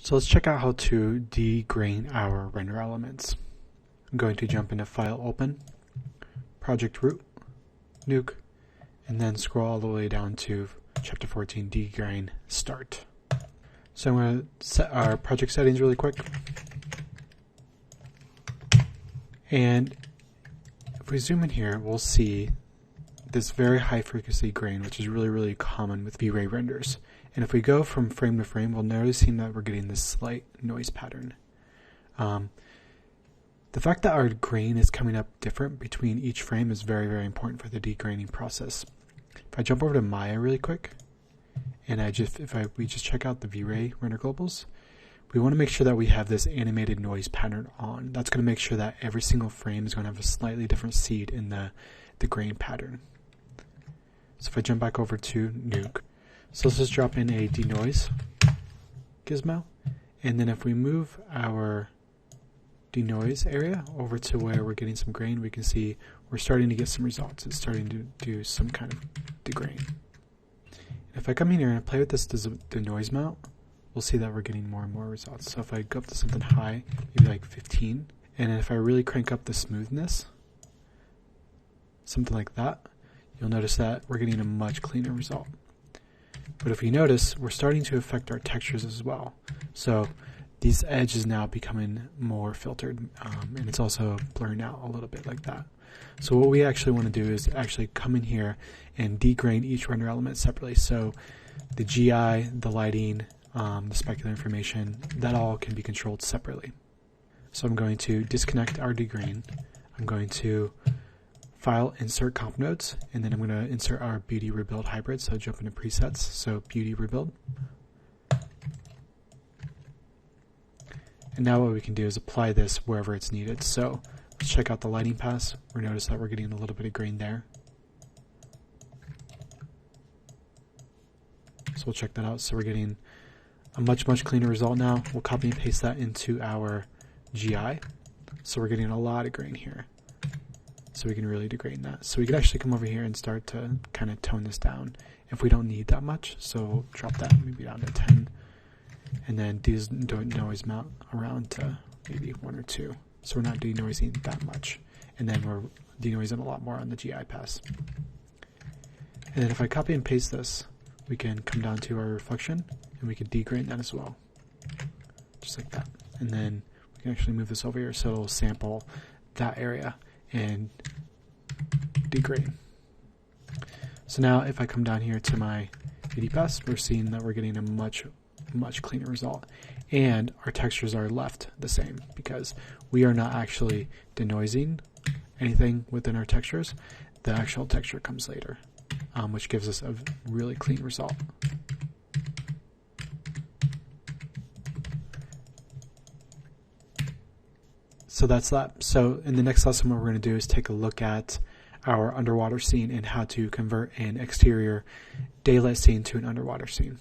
So let's check out how to degrain our render elements. I'm going to jump into File, Open, Project Root, Nuke, and then scroll all the way down to Chapter 14, Degrain, Start. So I'm going to set our project settings really quick. And if we zoom in here, we'll see this very high frequency grain, which is really common with V-Ray renders. And if we go from frame to frame, we'll notice that we're getting this slight noise pattern. The fact that our grain is coming up different between each frame is very important for the degraining process. If I jump over to Maya really quick, and we just check out the V-Ray render globals, we want to make sure that we have this animated noise pattern on. That's going to make sure that every single frame is going to have a slightly different seed in the grain pattern. So if I jump back over to Nuke, so let's just drop in a denoise gizmo, and then if we move our denoise area over to where we're getting some grain, we can see we're starting to get some results. It's starting to do some kind of degrain. If I come in here and play with this denoise mount, we'll see that we're getting more and more results. So if I go up to something high, maybe like 15, and if I really crank up the smoothness, something like that, you'll notice that we're getting a much cleaner result. But if you notice, we're starting to affect our textures as well. So these edges now becoming more filtered, and it's also blurring out a little bit like that. So what we actually want to do is actually come in here and degrain each render element separately. So the GI, the lighting, the specular information, that all can be controlled separately. So I'm going to disconnect our degrain. I'm going to File, Insert Comp Nodes, and then I'm going to insert our Beauty Rebuild hybrid. So jump into Presets, so Beauty Rebuild. And now what we can do is apply this wherever it's needed. So let's check out the lighting pass. We notice that we're getting a little bit of grain there. So we'll check that out. So we're getting a much cleaner result now. We'll copy and paste that into our GI. So we're getting a lot of grain here. So we can really degrain that. So we can actually come over here and start to kind of tone this down if we don't need that much. So we'll drop that maybe down to 10. And then denoise mount around to maybe 1 or 2. So we're not denoising that much. And then we're denoising a lot more on the GI pass. And then if I copy and paste this, we can come down to our reflection and we can degrain that as well. Just like that. And then we can actually move this over here so it'll sample that area and degrain. So now if I come down here to my AD pass, we're seeing that we're getting a much cleaner result, and our textures are left the same because we are not actually denoising anything within our textures. The actual texture comes later, which gives us a really clean result. So that's that. So in the next lesson, what we're going to do is take a look at our underwater scene and how to convert an exterior daylight scene to an underwater scene.